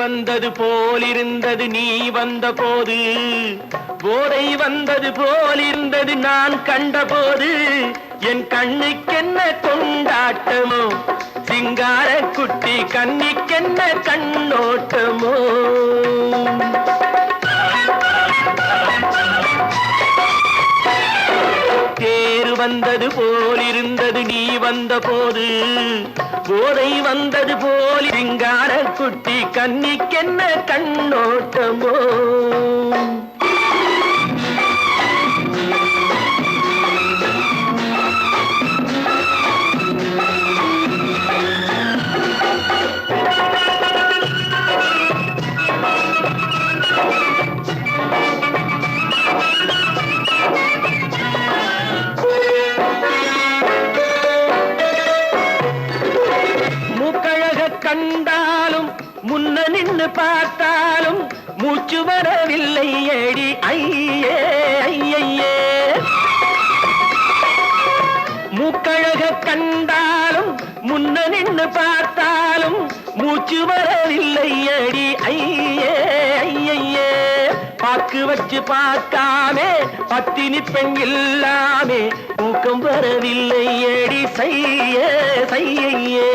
வந்தது போலிருந்தது நீ வந்த போது, போதை வந்தது போலிருந்தது நான் கண்டபோது, என் கண்ணுக்கென்ன கொண்டாட்டமோ, சிங்கார குட்டி கண்ணிக்கென்ன கண்ணோட்டமோ. தேரு வந்தது போலிருந்தது நீ வந்த போது, போதை வந்தது போல் சிங்கார குட்டி கண்ணிக்கென்ன கண்ணோட்டமோ. கண்டாலும் முன்ன நின்று பார்த்தாலும் மூச்சு வரவில்லை ஏடி ஐயே ஐயே. மூக்கழக கண்டாலும் முன்ன நின்று பார்த்தாலும் மூச்சு வரவில்லை ஏடி ஐயே ஐயே. பாக்கு வச்சு பார்க்காமே பத்தினி பெண் இல்லாமே தூக்கம் வரவில்லை ஏடி செய்ய செய்யே.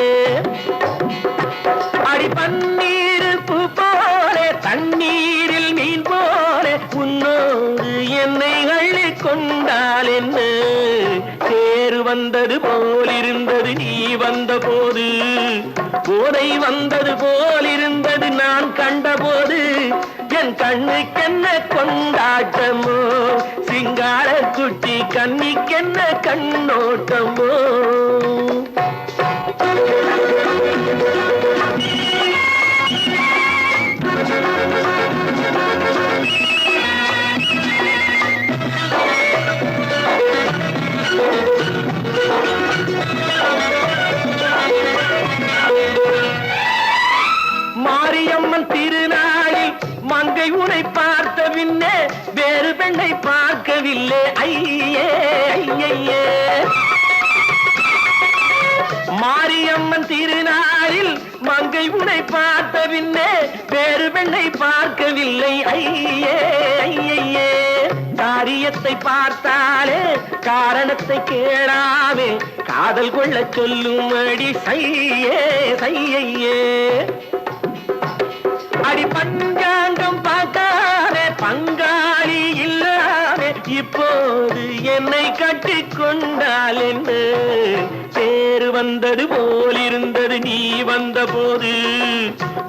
அடி பன்னீர் பூ போல தண்ணீரில் மீன் போல உன்னோடு என்னை அள்ளி கொண்டால் என்ன. தேர் வந்தது போலிருந்தது நீ வந்த போது, போதை வந்தது போலிருந்தது நான் கண்டபோது, என் கண்ணுக்கென்ன கொண்டாட்டமோ, சிங்கார குட்டி கண்ணிக்கென்ன கண்ணோட்டமோ. மாரியம்மன் திருநாளில் மங்கை உனை பார்த்த பின்னே வேறு பெண்ணை பார்க்கவில்லை ஐயே ஐயே. மாரியம்மன் திருநாளில் மங்கை உனை பார்த்த பின்னே வேறு பெண்ணை பார்க்கவில்லை ஐயே ஐயே. காரியத்தை பார்த்தாலே காரணத்தை கேளாமே காதல் கொள்ள சொல்லும் அடி செய்யே செய்யே. அடி பஞ்சாங்கம் பார்க்காதே பங்காளி இல்லாமே இப்போது என்னை கட்டி கொண்டால் என்ன. தேர் வந்தது போலிருந்தது நீ வந்த போது,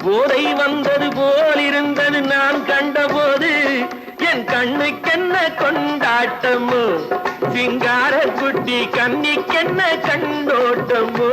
போதை வந்தது போலிருந்தது நான் கண்டபோது, என் கண்ணுக்கென்ன கொண்டாட்டமோ, சிங்கார குட்டி கண்ணிக்கென்ன கண்ணோட்டமோ.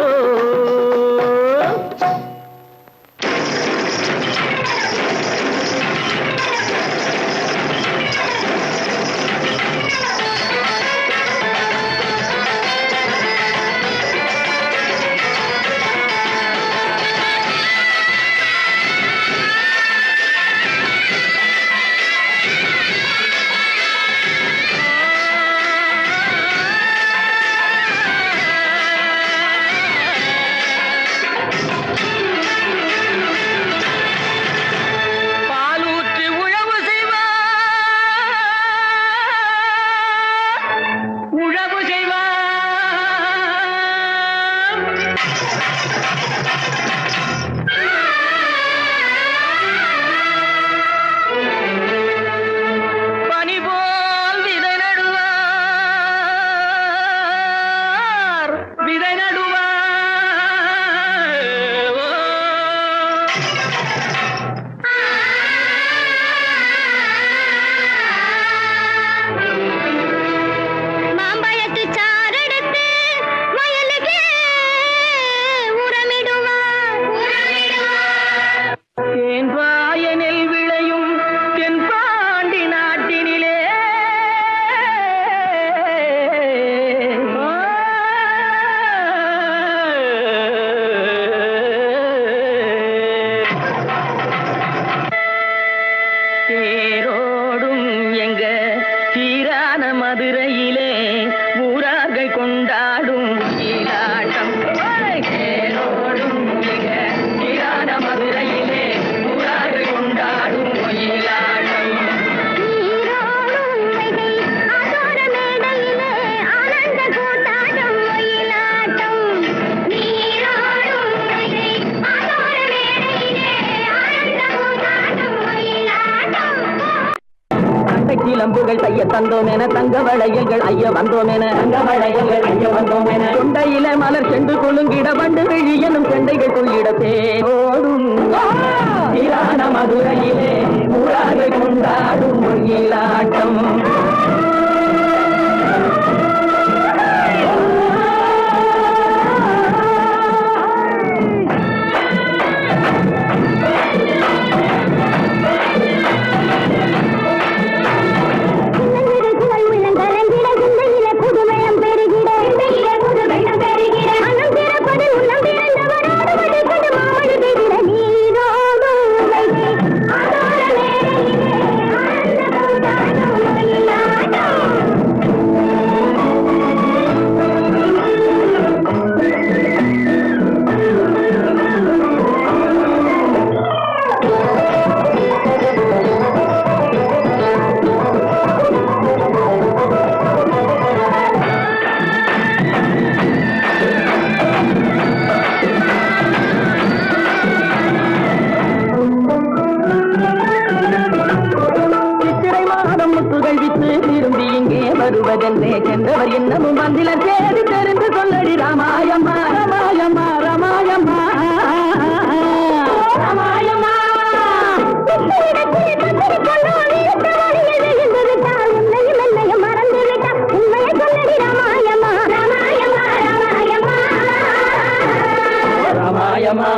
தைய தந்தோமென தங்க வளையல்கள் ஐய வந்தோமென தங்க வளையல்கள் ஐய வந்தோமென கொண்டையில மலர் சென்று கொள்ளுங்கிட வண்டு விழி எனும் செண்டைகள் கொள்ளிட தேரோடும் மதுரையிலே ஊராக கொண்டாடும் மொழியிலாட்டம் வருவதென்றே சென்றவர் இன்னமும் வந்தில சேரி தெரிந்து சொல்லடி ராமாயம்மா ராமாயம்மா ராமாயம்மா ராமாயம்மா ராமாயம்மா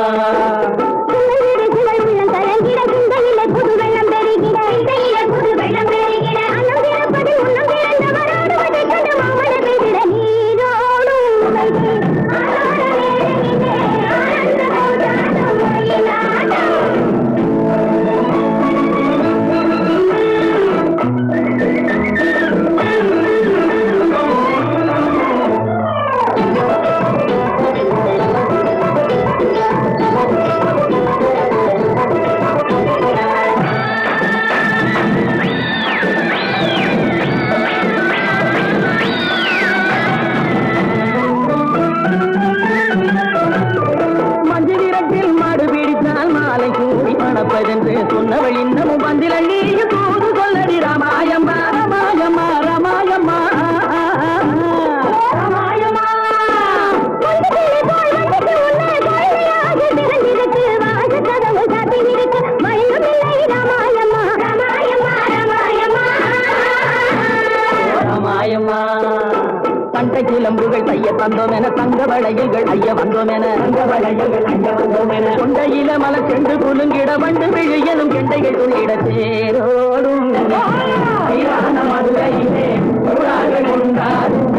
சொன்னவள் இன்னமும் வந்தில நீயும் தூது சொல்லடி ராமாயம்மா ராமாயம்மா ராமாயம்மா ராமாயம்மா ராமாயம்மா தண்டை கிளம்புகள் தைய தந்தோமென தங்க வளையல்கள் ஐய வந்தோமென தங்க வளையல்கள் ஐய வந்தோமென கொண்டையில மலர் சென்று குலுங்கிட வண்டு விழி எனும் கெண்டைகள் துள்ளிட தேரோடும் மதுரையிலே கொண்டாடும்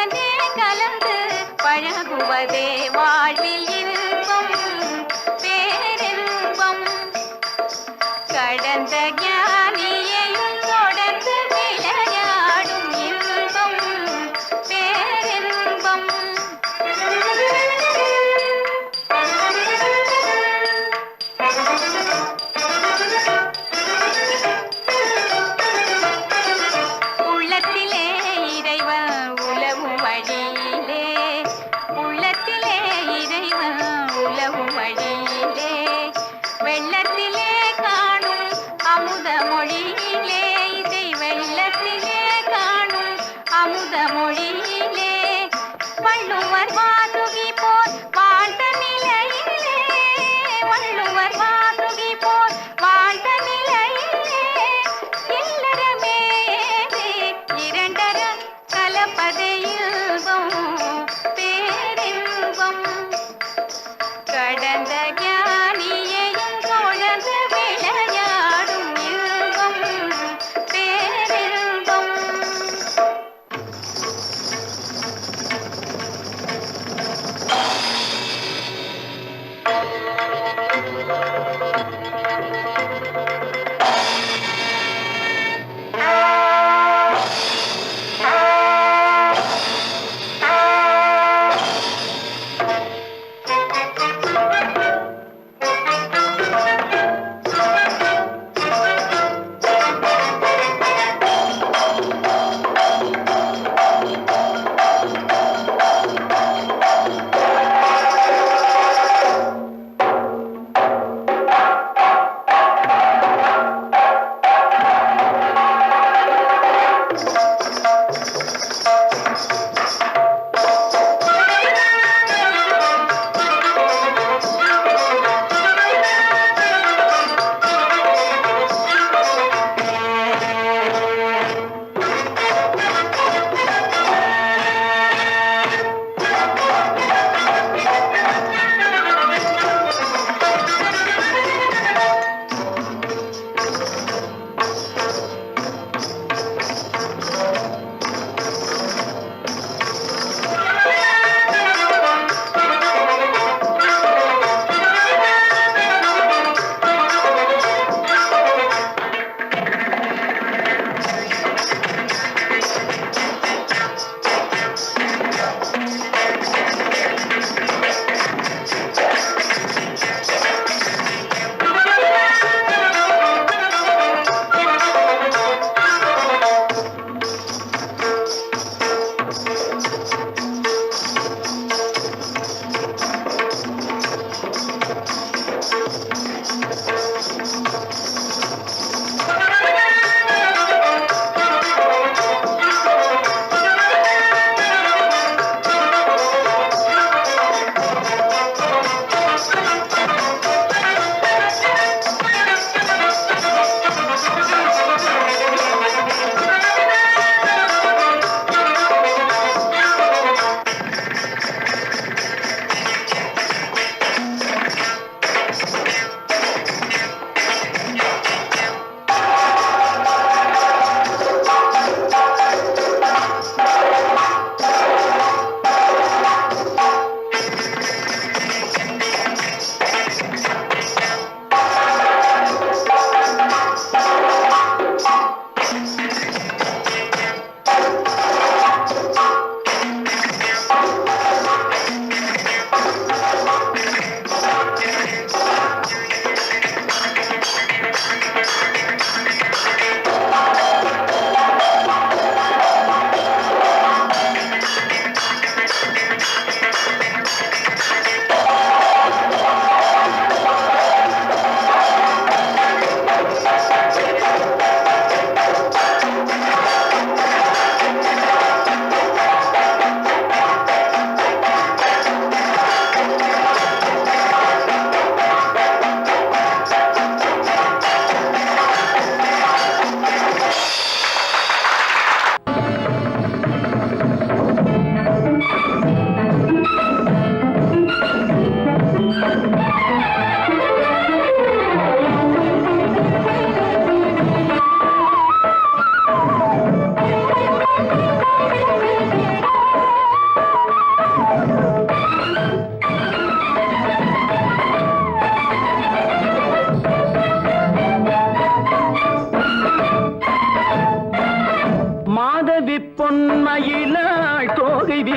உடனே கலந்து பழகுவதே வாழ்வில் இன்பம் பேரின்பம் கடந்த ஞானியையும் தொடர்ந்து விளையாடும் இன்பம் பேரின்பம் உள்ளத்திலே இறைவன் உலவும் வழியிலே உள்ளத்திலே இறைவன் உலவும் வழியிலே வெள்ளத்திலே காணும் அமுத மொழியிலே இதை வெள்ளத்திலே காணும் அமுத மொழியிலே வள்ளுவர் வாசுகி போல் வாழ்ந்த நிலையிலே வள்ளுவர் வாசுகி போல் வாழ்ந்த நிலையிலே இல்லறமே இரண்டர கலப்பதே இன்பம் பேரின்பம் கடந்த ஞானியையும் தொடர்ந்து விளையாடும் இன்பம் பேரின்பம்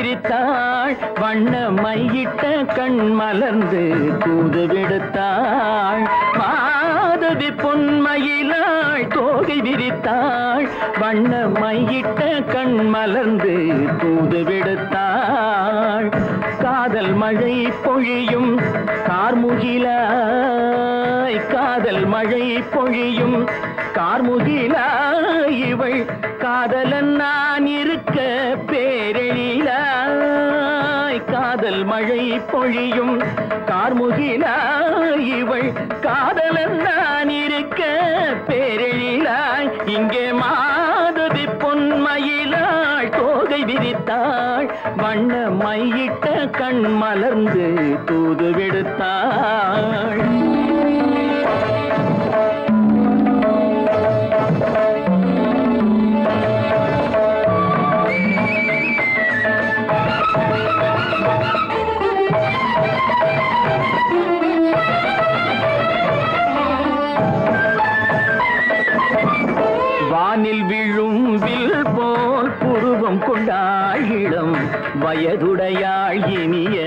விரித்தாள் வண்ண மையிட்ட கண் மலர்ந்து தூது விடுத்தாள் மாதவி பொன்மயிலாள் தோகை விரித்தாள் வண்ண மையிட்ட கண் மலர்ந்து தூது விடுத்தாள் காதல் மழை பொழியும் கார்முகிலாய் காதல் மழை பொழியும் கார்முகிலாய் இவள் காதலன் நான் இருக்க பேரெழிலாய் காதல் மழை பொழியும் கார்முகிலாய் இவள் காதலன் நான் இருக்க பேரெழிலாய் இங்கே மாதவி பொன்மயிலாள் தோகை விரித்தாள் வண்ண மையிட்ட கண் மலர்ந்து தூது விடுத்தாள் வானில் விழும் வில் போல் புருவம் கொண்டாள் இளம் வயதுடையாள் இனிய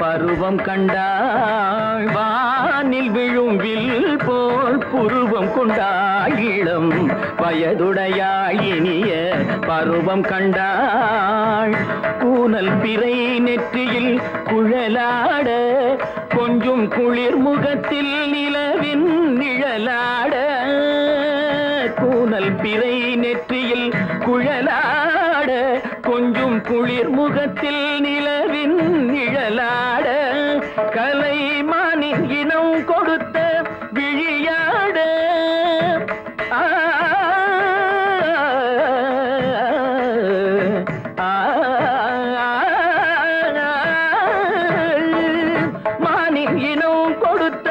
பருவம் கண்டாள் வானில் விழும் வில் போல் புருவம் கொண்டாள் இளம் வயதுடையாள் இனிய பருவம் கண்டாள் கூனல் பிறை நெற்றியில் குழலாட கொஞ்சம் குளிர் முகத்தில் நிலவின் நிழலாட கூனல் பிறை நெற்றியில் குழலாட கொஞ்சம் குளிர் முகத்தில் நிலவின் நிழலாட கலைமானின் இனம் கொடுத்த விழியாட மானின் இனம் கொடுத்த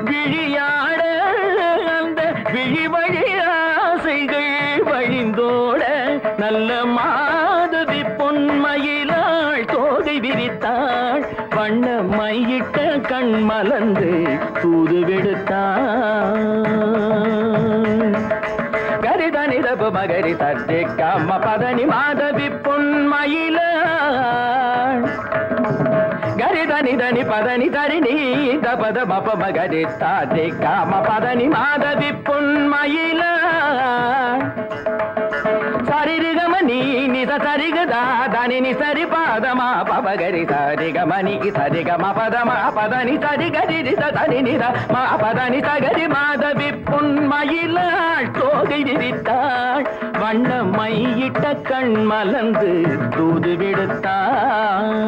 விழியாட அந்த விழி வழி ஆசைகள் வழிந்தோட நல்ல மாதவி பொன்மயிலாள் தோகை விரித்தாள் வண்ண மையிட்ட கண் மலர்ந்து தூது விடுத்தாள் கரிதனி தப மகரி தட்டி கம்ம பதனி மாதவி பொன்மயிலாள் கரிதனி தனி பதனி தரிணி தபத பப மகரி தாட்டி காம பதனி மாதவி பொன்மயிலாள் சரிகமணி நித சரிகதா தனி நி சரி பாதமா பபகரி சரிகமணி சரிகம பதமா பதனி சரிகரி தனி நித மா பதனி சகரி மாதவி பொன்மயிலாள் தோகை விரித்தாள் வண்ண மையிட்ட கண் மலர்ந்து தூது விடுத்தாள்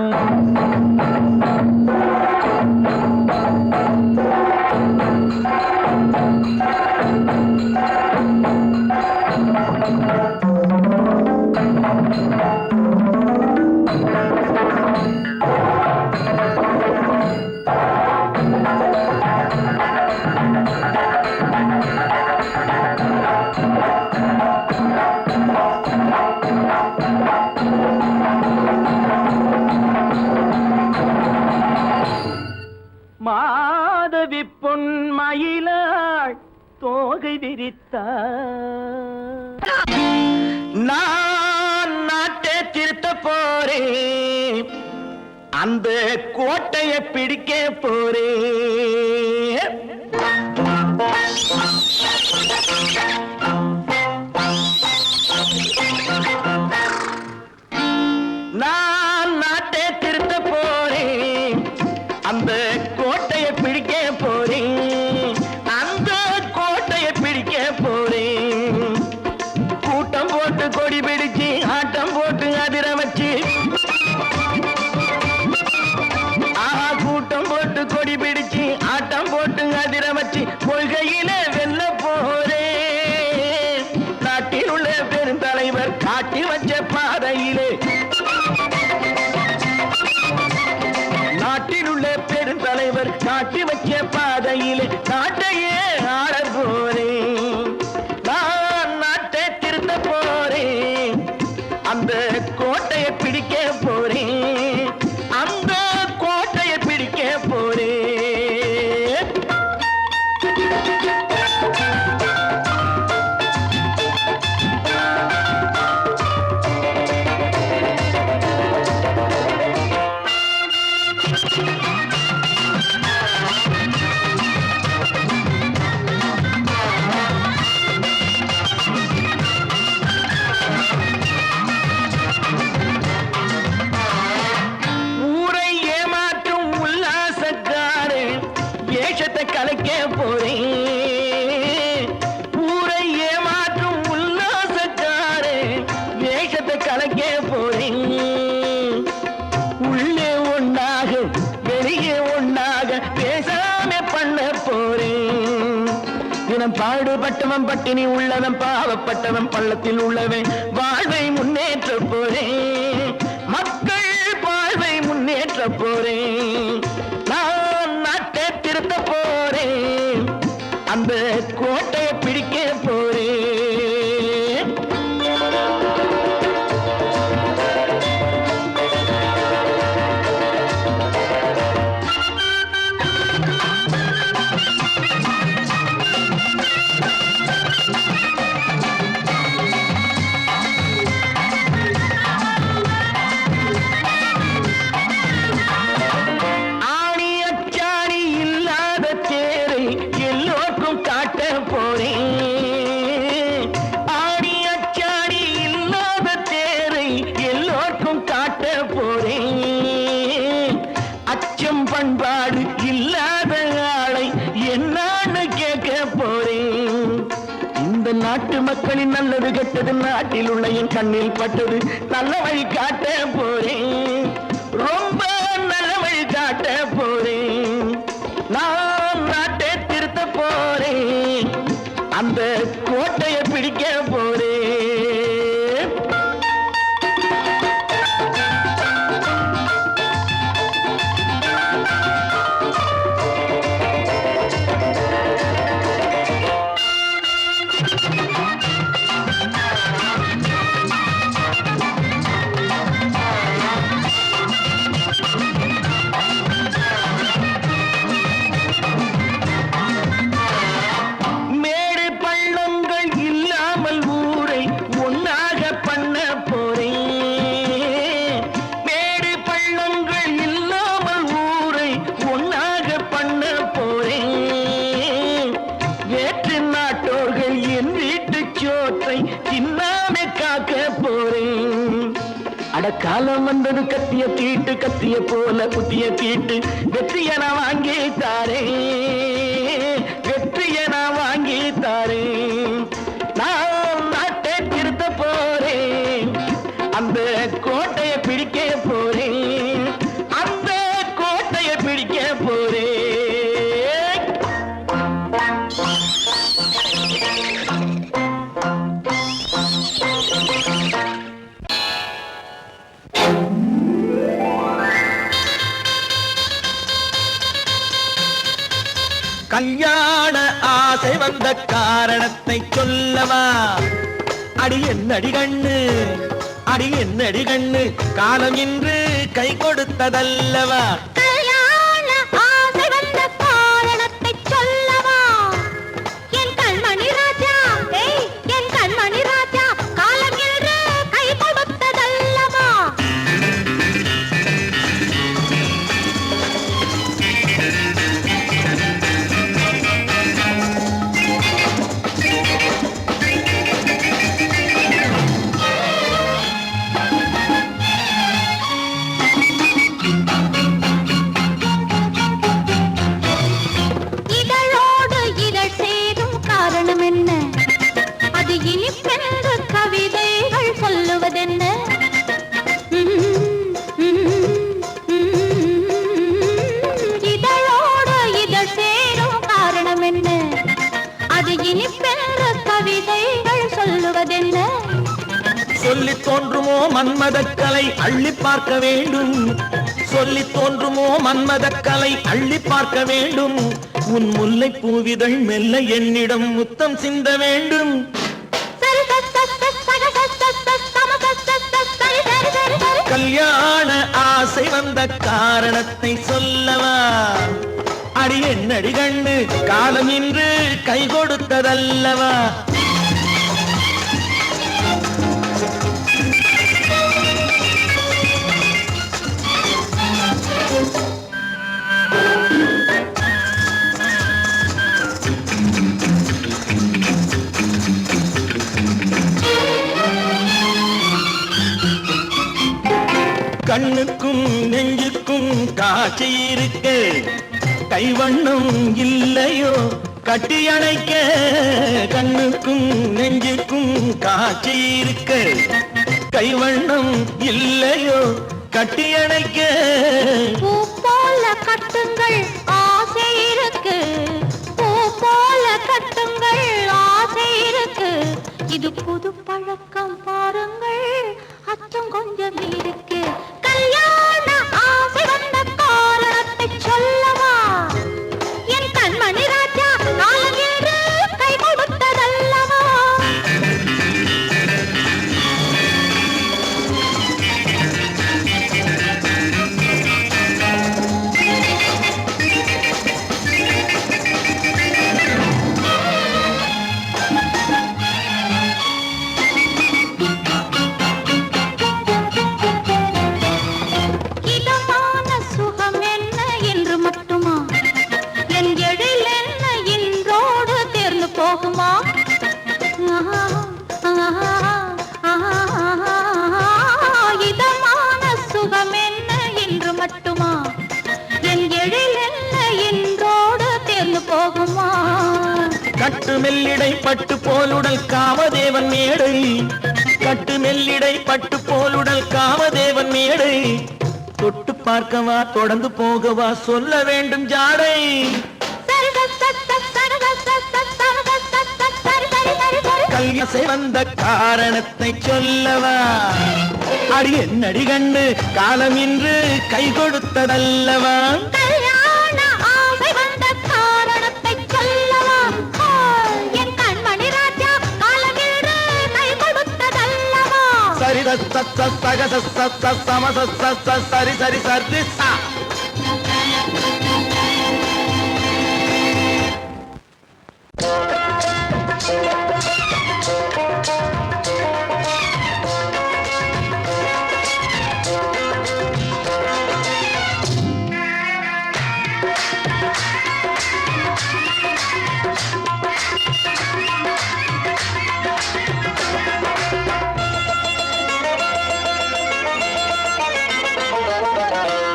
மாதவி பொன்மயிலாள் தோகை விரித்தாள் நான் நாட்டை திருத்த போறேன் அந்த கோட்டையை பிடிக்க போறேன் நான் நாட்டை திருத்த போறேன் அந்த கோட்டையை பிடிக்க போறேன் அந்த கோட்டையை பிடிக்க போறேன் கூட்டம் போட்டு கொடி பிடிச்சு ஆட்டம் போட்டு அதிர வச்சு கூட்டம் போட்டு கொடி பிடிச்சு ஆட்டம் போட்டு அதிர வச்சு கொள்கையில வெல்ல போறேன் நாட்டில் உள்ள பெருந்தலைவர் காட்டி வச்ச பாதையிலே நாட்டில் உள்ள பெருந்தலைவர் காட்டி வச்ச பாதையிலே நாட்டையே ஆள போறேன் நான் நாட்டை திருத்த போறேன் அந்த கோட்டையை பிடிக்க போறேன் அந்த கோட்டையை பிடிக்க போறேன் போறேன். ஊரை ஏமாற்றும் உல்லாசக்காரே வேஷத்தை கலக்க போறேன். உள்ளே ஒண்ணாக வெளியே ஒண்ணாக பேசாம பண்ண போறேன். தினம் பாடுபட்டவன் பட்டினி உள்ளவன் பாவப்பட்டவன் பள்ளத்தில் உள்ளவன் வாழ்வை முன்னேற்ற போறேன். மக்கள் வாழ்வை முன்னேற்ற போறேன். நான் நாட்டை திருத்த போறேன். அந்த கோட்டையை பிடிக்க போறேன். ஆணி அச்சாணி இல்லாத தேரை எல்லோருக்கும் காட்ட போறேன். ஆணி அச்சாணி இல்லாத தேரை எல்லோருக்கும் காட்ட போறேன். அச்சம் பண்பாடு இல்லாத ஆளை என்னான்னு கேட்க போறேன். இந்த நாட்டு மக்களின் நல்லது கெட்டது நாட்டில் உள்ள என் கண்ணில் பட்டது நல்ல வழி காட்ட போறேன். ரொம்ப நல்ல வழி காட்ட போறேன். நான் நாட்டை திருத்த போறேன். அந்த கோட்டையை பிடிக்க போறேன். மேடு பள்ளங்கள் இல்லாமல் ஊரை ஒன்னாக பண்ண போறேன். மேடு பள்ளங்கள் இல்லாமல் ஊரை ஒன்னாக பண்ண போறேன். வேற்று நாட்டோர்கள் என் வீட்டு சோற்றை தின்னாம காக்க போறேன். அட காலம் வந்தது கத்திய தீட்டு கத்திய போல குத்திய தீட்டு வெற்றிய நான் வாங்கி தாரேன். வெற்றிய நான் வாங்கி தாரேன். நான் நாட்டை திருத்த போறேன். அந்த கோட்டையை பிடிக்க போறேன். அந்த கோட்டையை பிடிக்க போறேன். கல்யாண ஆசை வந்த காரணத்தை சொல்லவா? அடி என்னடி கண்ணு, அடி என்னடி கண்ணு, காலம் இன்று கை கொடுத்ததல்லவா? கல்யாண ஆசை வந்த காரணத்தை சொல்லவா? என் கண்மணி ராஜா, என் கண்மணி ராஜா, காலம் என்று கை கொடுத்ததல்லவா? இதழோடு இதழ் சேரும் காரணம் என்ன? அது இனிப்பென்று கவிதைகள் சொல்லுவதென்ன? இதழோடு இதழ் சேரும் காரணம் என்ன? அது இனிப்பென்று கவிதைகள் சொல்லுவதென்ன? சொல்லி தோன்றுமோ மன்மதக்கலை அள்ளி பார்க்க வேண்டும். சொல்லி தோன்றுமோ மன்மதக்கலை அள்ளி பார்க்க வேண்டும். உன் முல்லை பூவிதழ் மெல்ல என்னிடம் முத்தம் சிந்த வேண்டும். கல்யாண ஆசை வந்த காரணத்தை சொல்லவா? அடி என்னடி கண்ணு, காலம் இன்று கை கொடுத்ததல்லவா? கண்ணுக்கும் நெஞ்சுக்கும் காட்சி இருக்கு, கைவண்ணம் இல்லையோ கட்டி அணைக்க கண்ணுக்கும் நெஞ்சுக்கும் காட்சி இருக்க கைவண்ணம் இல்லையோ கட்டி அணைக்க பூ போல கட்டுங்கள் ஆசை இருக்கு பூ போல கட்டுங்கள் ஆசை இருக்கு இது புது பழக்கம் பாருங்கள் அச்சம் கொஞ்சம் இருக்கு கல்யாண ஆசை வந்த காரணத்தை சொல்லவா என் கண்மணி ராஜா காலம் என்று கை கொடுத்ததல்லவா இதமான சுகம் என்ன என்று மட்டுமா என் எழில் என்ன இன்றோடு தேர்ந்து போகுமா இதமான சுகம் என்ன என்று மட்டுமா என் எழில் என்ன இன்றோடு தேர்ந்து போகுமா கட்டு மெல்லிடை பட்டு போலுடல் காமதேவன் மேடை கட்டு மெல்லிடை பட்டு போலுடல் காமதேவன் மேடை தொட்டு பார்க்கவா தொடர்ந்து போகவா சொல்ல வேண்டும் ஜாடை கல்யாசை வந்த காரணத்தை சொல்லவா அடி என்னடி கண்டு காலம் இன்று கை கொடுத்ததல்லவா கல்யாண ஆசை வந்த காரணத்தை சொல்லவா என் கண்மணி ராஜா காலமின்று கை கொடுத்ததல்லவா சரி சக சம சரி சரி சரி சா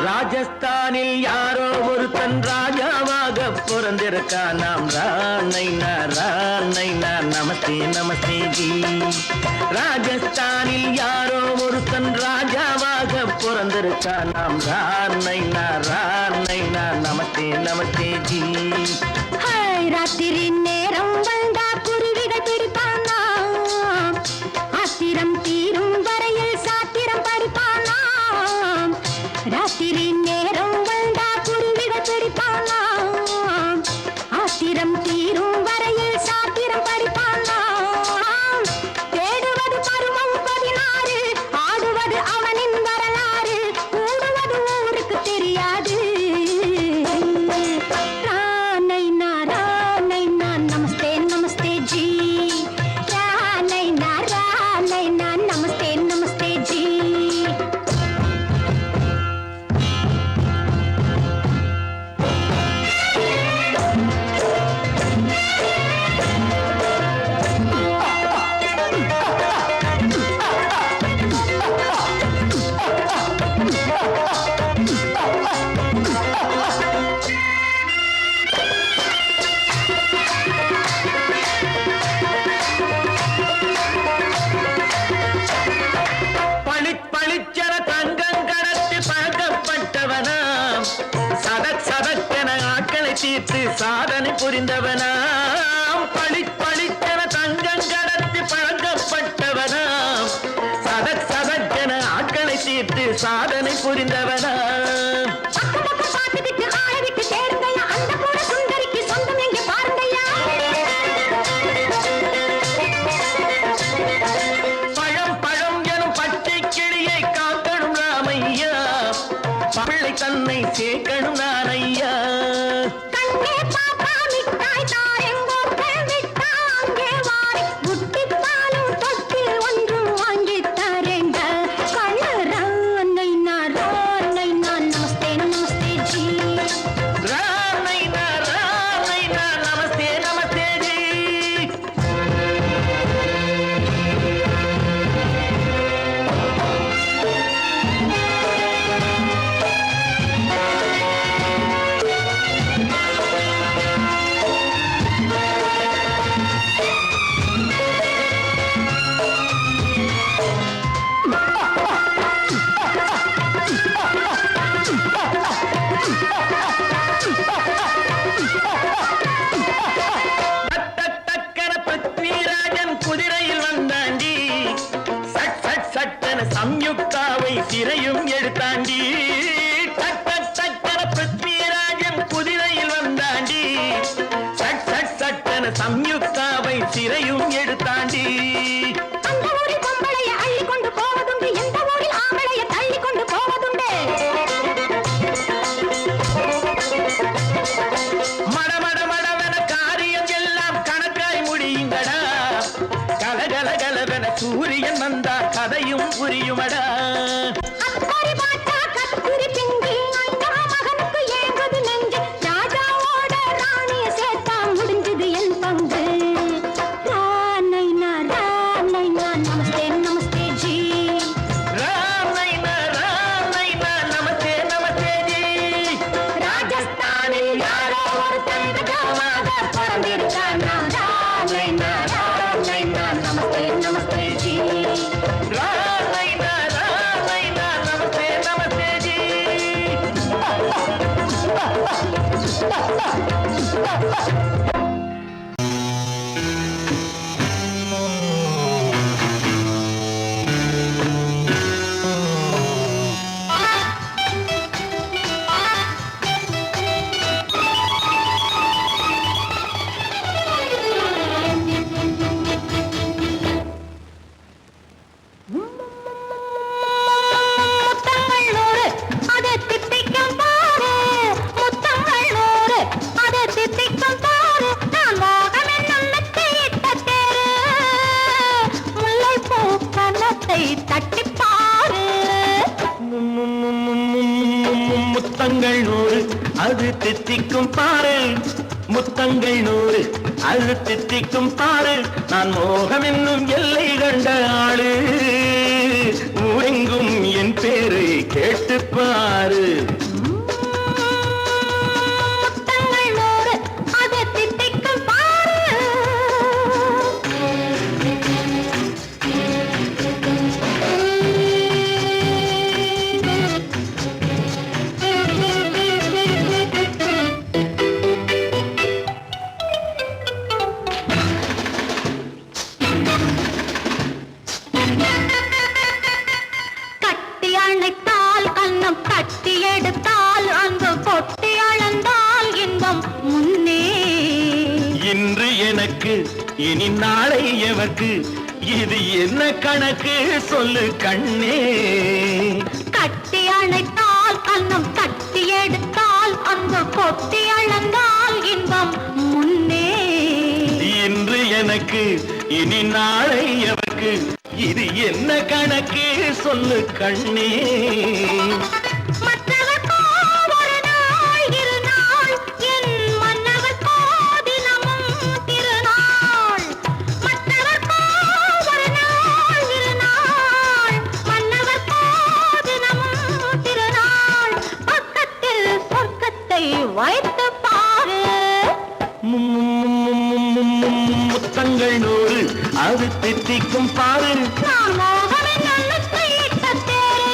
ராஜஸ்தானில் யாரோ ஒருத்தன் ராஜாவாக பிறந்திருக்கா நாம் ராணைனா நமஸ்தே நமஸ்தே ஜி ராஜஸ்தானில் யாரோ ஒருத்தன் ராஜாவாக பிறந்திருக்கா நாம் ராணைனா நமஸ்தே நமஸ்தே ஜி ராத்திரி நேரம் வந்தா குருவிகள் பிடிப்பானா ஆத்திரம் தீரும் வரையில் சாத்திரம் படிப்பானா ராத்திரி நேரம் வந்தா குருவிகள் பிடிப்பானா ஆத்திரம் தீரும் வரையில் சாத்திரம் படிப்பானா தேடுவது பருவம் 16 ஆடுவது அவனின் வரலாறு கூடுவது ஊருக்கு தெரியாது ராணைனா நமஸ்தே நமஸ்தே ஜி ராணைனா நமஸ்தே நமஸ்தே ஜி பளிச்சென தங்கம் கடத்தி பழக்கப்பட்டவனாம் சதக்கென ஆட்களை தீர்த்து சாதனை புரிந்தவனாம் பளிச்சென தங்கம் கடத்தி பழக்கப்பட்டவனாம் சதக்கென ஆட்களை தீர்த்து சாதனை புரிந்தவனாம் தன்னை சேர்க்கணும் நான் ஐயா கண்ணே பாப்பா மிட்டாய் தாரெங்கோ மிட்டாங்கே வாரி புட்டி பாலும் தொட்டி ஒன்று வாங்கி தரேங்க கண்ணு ராணைனா நமஸ்தே நமஸ்தே ஜி ராணைனா நமஸ்தே நமஸ்தே ஜி முத்தங்கள் 100 அது தித்திக்கும் பாரு முத்தங்கள் 100 அது தித்திக்கும் பாரு நான் மோகம் என்னும் எல்லை கண்ட ஆளு ஊரெங்கும் என் பேரை கேட்டு பாரு இன்று எனக்கு இனி நாளை எவர்க்கு இது என்ன கணக்கு சொல்லு கண்ணே கட்டி அணைத்தால் கண்ணம் கட்டி எடுத்தால் அங்கு கொட்டி அளந்தால் இன்பம் முன்னே இன்று எனக்கு இனி நாளை எவர்க்கு இது என்ன கணக்கு சொல்லு கண்ணே வைத்து பாரு முத்தங்கள் 100 அது தித்திக்கும் பாரு நான் மோகனின் எண்ணத்தை இட்ட தேரு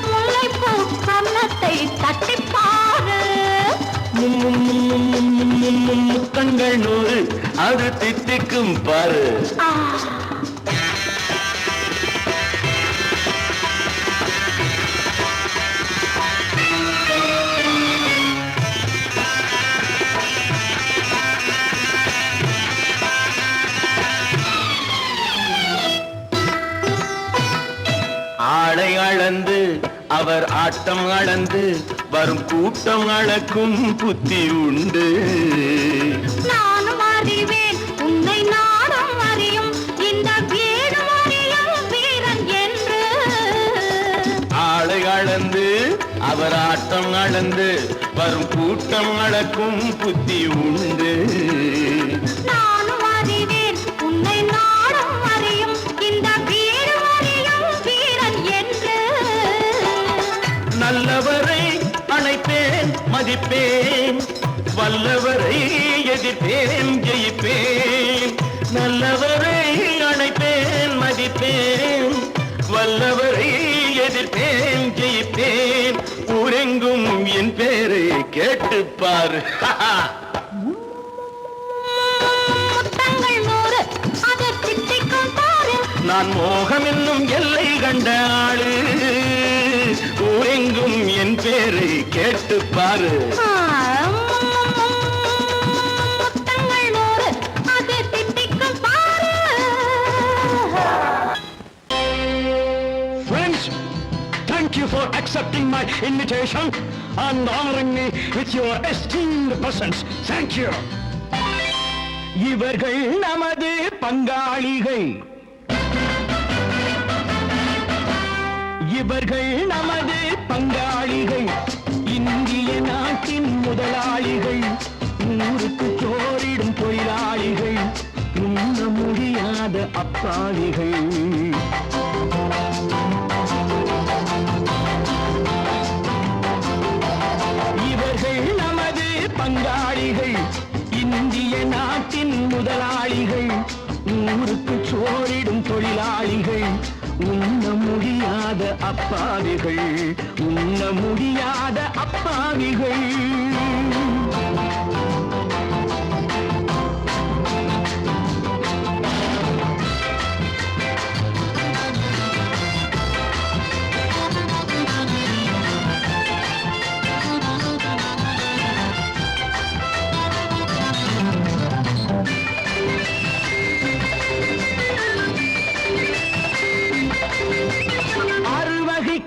முல்லைப்பூ கன்னத்தை தட்டி பாரு முத்தங்கள் 100 அது தித்திக்கும் பாரு ஆளை அளந்து அவர் ஆட்டம் அளந்து வரும் கூட்டம் அளக்கும் புத்தி உண்டு நானும் அறிவேன் உன்னை நானும் அறியும் இந்த வீடு அறியும் வீரன் என்று ஆளை அளந்து அவர் ஆட்டம் அளந்து வரும் கூட்டம் அளக்கும் புத்தி உண்டு நானும் அறிவேன் உன்னை நானும் அறியும் இந்த வீடு அறியும் வீரன் என்று நல்லவரை அணைப்பேன் மதிப்பேன் வல்லவரை எதிர்ப்பேன் ஜெயிப்பேன் நல்லவரை அணைப்பேன் மதிப்பேன் வல்லவரை எதிர்ப்பேன் ஜெயிப்பேன் ஊரெங்கும் என் பேரை கேட்டுப்பார் முத்தங்கள் 100 அதை தித்திக்கும் பாரு நான் மோகம் என்னும் எல்லை கண்ட ஆளு ஊரெங்கும் என் பேரை கேட்டுப்பாரு முத்தங்கள் 100 அதை தித்திக்கும் பாரு Friends, thank you for accepting my invitation and honoring me with your esteemed presence. Thank you. இவர்கள் நமது பங்காளிகள் இவர்கள் நமது பங்காளிகள் இந்திய நாட்டின் முதலாளிகள் ஊருக்கு சோறிடும் தொழிலாளிகள் உண்ண முடியாத அப்பாவிகள் இவர்கள் நமது பங்காளிகள் இந்திய நாட்டின் முதலாளிகள் ஊருக்கு சோறிடும் தொழிலாளிகள் உண்ண முடியாத அப்பாவிகள், உண்ண முடியாத அப்பாவிகள்.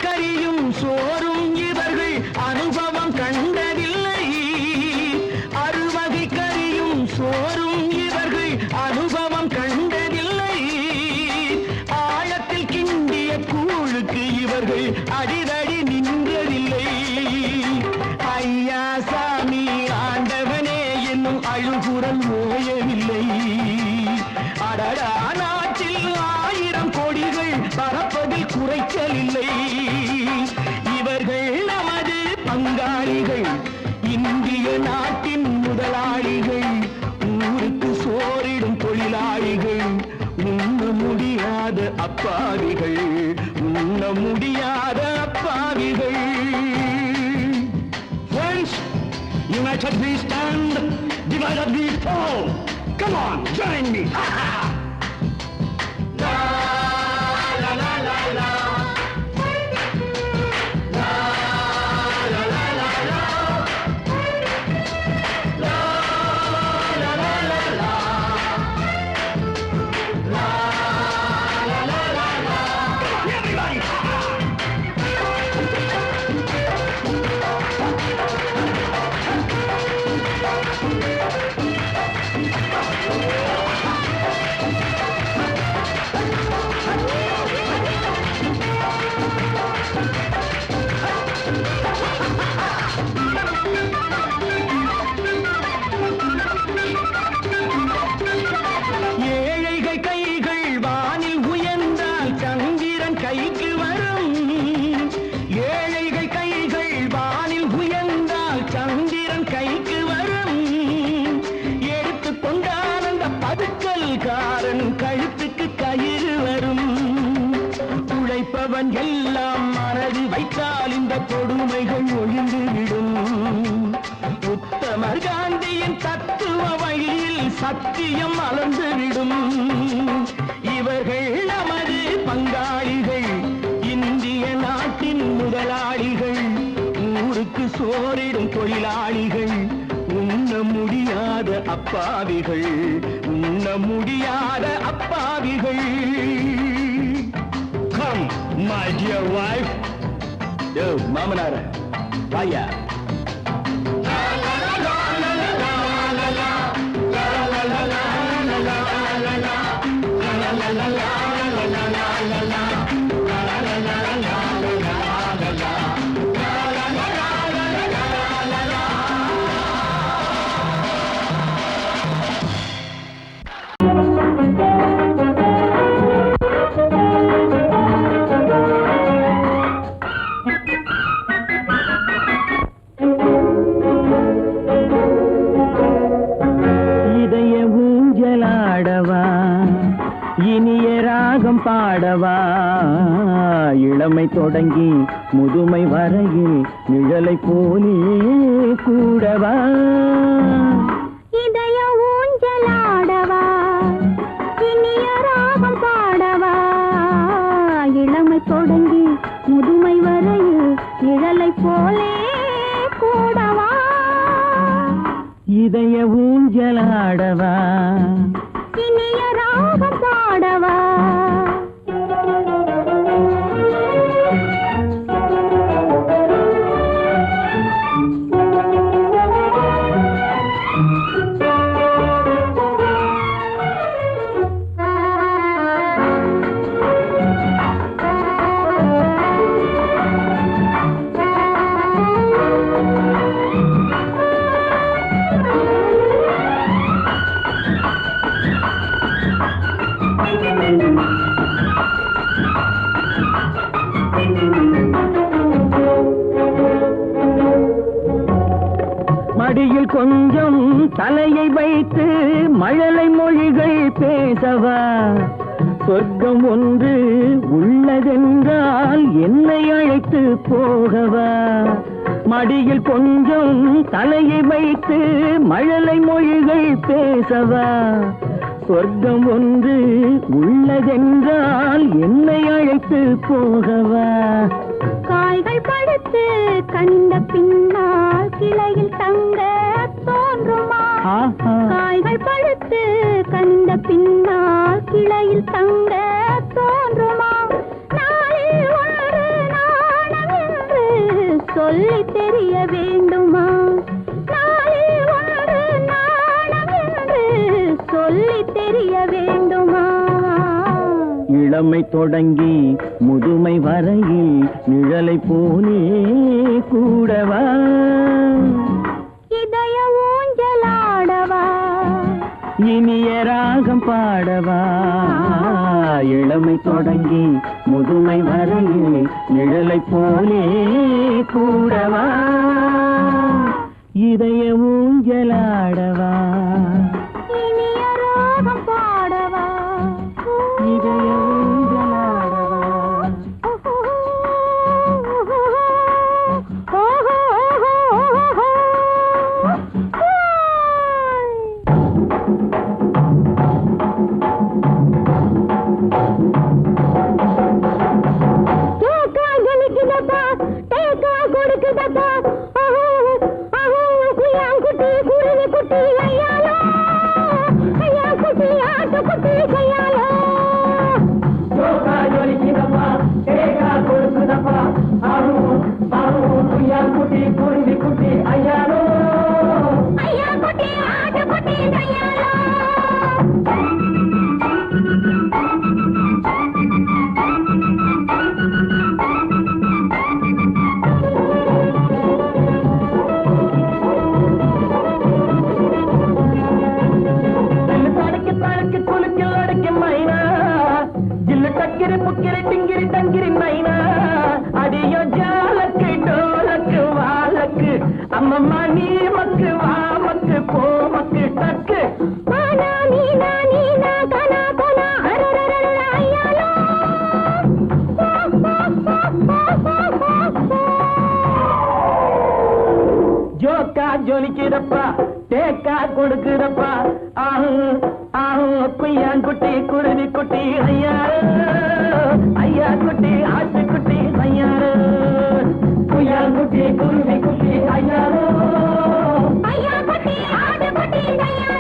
கறியும் சோறும் இவர்கள் அனுபவம் கண்டதில்லை. அறுவகை கறியும் சோறும் இவர்கள் அனுபவம் கண்டதில்லை. ஆழத்தில் கிண்டிய கூழுக்கு இவர்கள் அடிதடி நின்றதில்லை. ஐயா சாமி ஆண்டவனே என்னும் அழுகுரல் ஓயவில்லை. அடடா நாட்டில் 1000 கோடிகள் பறப்பதில் குறைச்சல் இல்லை. இவர்கள் நமது பங்காளிகள், இந்திய நாட்டின் முதலாளிகள், ஊருக்கு சோறிடும் தொழிலாளிகள், உண்ண முடியாத அப்பாவிகள், உண்ண முடியாத அப்பாவிகள். Friends, united we stand, divided we fall. Come on, join me. கழுத்துக்கு கயிறு வரும். உழைப்பவன் எல்லாம் மனது வைத்தால் இந்த கொடுமைகள் ஒழிந்துவிடும். உத்தமர் காந்தியின் தத்துவ வழியில் சத்தியம் மலர்ந்துவிடும். இவர்கள் நமது பங்காளிகள், இந்திய நாட்டின் முதலாளிகள், ஊருக்கு சோறிடும் தொழிலாளிகள், உண்ண முடியாத அப்பாவிகள், உண்ண முடியாத அப்பாவிகள். Come, my dear wife. Yo, மாமனார வாயா. இனிய ராகம் பாடவா, இளமை தொடங்கி முதுமை வரையில் நிழலை போலே கூடவா. இதய ஊஞ்சலாடவா, இனிய ராகம் பாடவா, இளமை தொடங்கி முதுமை வரையில் நிழலை போலே கூடவா. இதய ஊஞ்சலாடவா, இனிய ராகம் பாடவா. மடியில் கொஞ்சம் தலையை வைத்து மழலை மொழிகள் பேசவா, சொர்க்கம் ஒன்று உள்ளதென்றால் என்னை அழைத்து போகவா? மடியில் கொஞ்சம் தலையை வைத்து மழலை மொழிகள் பேசவா? சொர்க்கம் ஒன்று உள்ளதென்றால் என்னை அழைத்து போகவா? காய்கள் படுத்து கண்ட பின்னால் கிளையில் தங்க தோன்றுமா? காய்கள் படுத்து கண்ட பின்னால் கிளையில் தங்க தோன்றுமா? நாளில் ஒன்று நாணம் என்று சொல்லி தெரிய வேண்டுமா? நாளில் ஒன்று நாணம் என்று சொல்லி தெரிய வேண்டுமா? இளமை தொடங்கி முதுமை வரையில் நிழலை போனே கூடவா? இதய ஊஞ்சலாடவா? இனிய ராகம் பாடவா? இளமை தொடங்கி முதுமை வரையில் நிழலை போலே கூடவா? இதய ஊஞ்சலாடவா? இனிய ராகம் பாடவா? இதய ஊஞ்சலாடவா? ஜொலிக்கிறப்பா தேக்கா கொடுக்கிறப்பா குய்யாங்குட்டி குருவி குட்டி ஐயா ஐயா குட்டி ஆட்டுக்குட்டி ஐயா குய்யாங்குட்டி குருவி குட்டி ஐயா ஐயா குட்டி ஆட்டுக்குட்டி ஐயா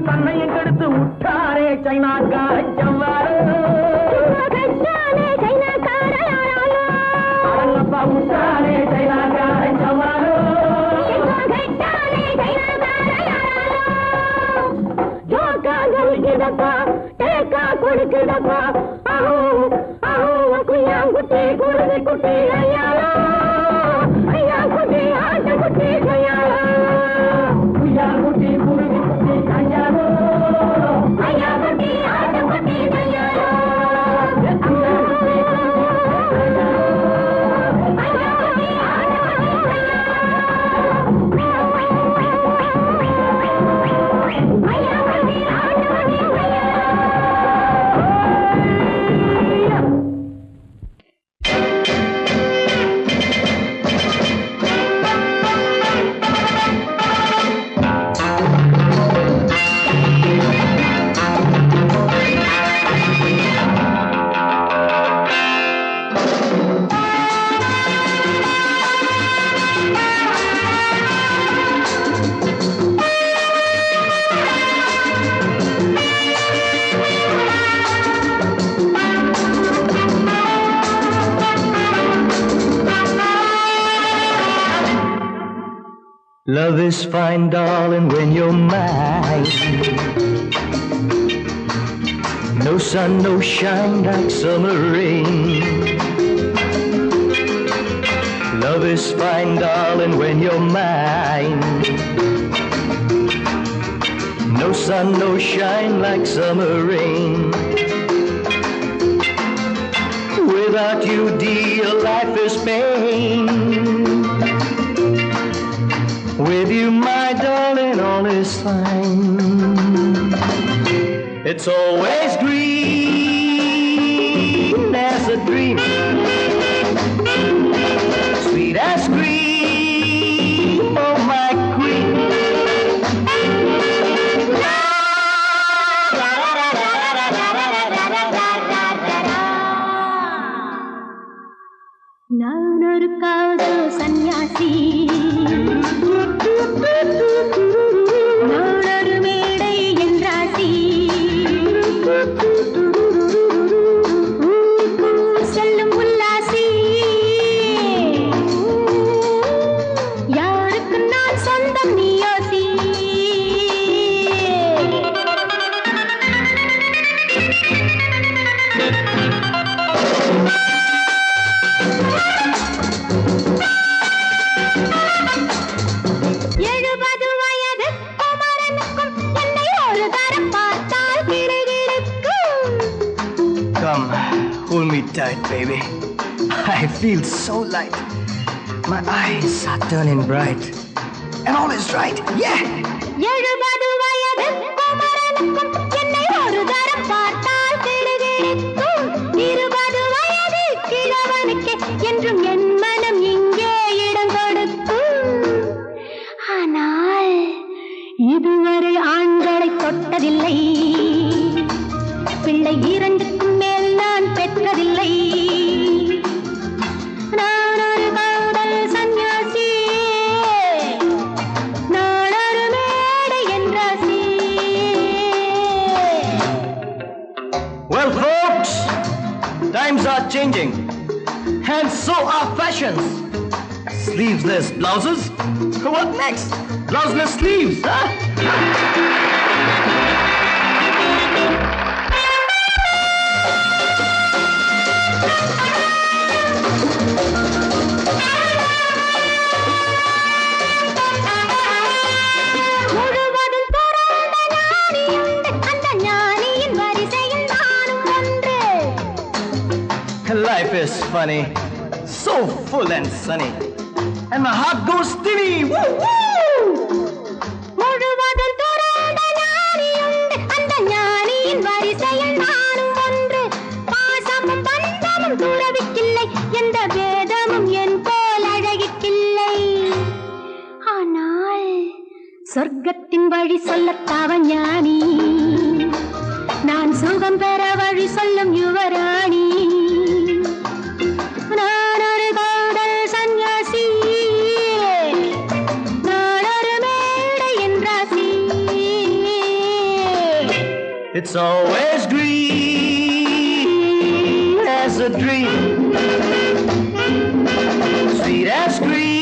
தன்னையும் கெடுத்து விட்டாரே சைனாக்கார ஜவ்வாறு அடங்கப்பா விட்டாரே சைனாக்கார ஜவ்வாறு ஜோக்கா ஜொலிக்குதப்பா தேக்கா கொடுக்குதப்பா குய்யாங்குட்டி குருவி குட்டி ஐயா ஐயா குட்டி ஆட்டுக்குட்டி ஐயா குய்யாங்குட்டி குருவி குட்டி ஐயா ஐயா குட்டி ஆட்டுக்குட்டி ஐயா Love is fine, darling, when you're mine. No sun, no shine like summer rain. Love is fine, darling, when you're mine. No sun, no shine like summer rain. Without you, dear, life is pain. With you, my darling, all is fine. It's always green as a dream, sweet as cream, oh my queen. நான் ஒரு காதல் சன்னியாசி, நான் ஒரு மேடை என்றாசி, செல்லும் உல்லாசி, யாருக்கு நான் சொந்தம் நீ யோசி. Come, hold me tight, baby. I feel so light. My eyes are turning bright. And all is right, yeah! 70 வயது குமரனுக்கும் என்னை ஒரு தரம் பார்த்தால் கிடுகிடுக்கும். 20 வயது கிழவனுக்கு என்றும் என் மனம் இங்கே இடம் கொடுக்கும். ஆனால் இதுவரை ஆண்களை தொட்டதில்லை, பிள்ளை 2க்கும் மேல் நான் பெற்றதில்லை. நான் ஒரு காதல் சன்னியாசி, நான் ஒரு மேடை என்றாசி. Well, folks, times are changing. And so are fashions. Sleeveless blouses? What next? Blouseless sleeves, huh? முழுவதும் துறந்த ஞானியுண்டு, அந்த ஞானியின் வரிசையில் நானும் ஒன்று. Life is funny, so full and sunny. And my heart goes steady. Woo, woo! முழுவதும் துறந்த ஞானியுண்டு, அந்த ஞானியின் வரிசையில் நானும் ஒன்று. பாசமும் பந்தமும் துறவிக்கில்லை, எந்த பேதமும் என் போல் அழகிக்கில்லை. ஆனால் சொர்க்கத்தின் வழி சொல்லத்தாவ ஞானி, நான் சுகம் பெற வழி சொல்லும் யுவராணி. நான் ஒரு காதல் சன்னியாசி, நான் ஒரு மேடை என்றாசி. It's always green as a dream, sweet as cream.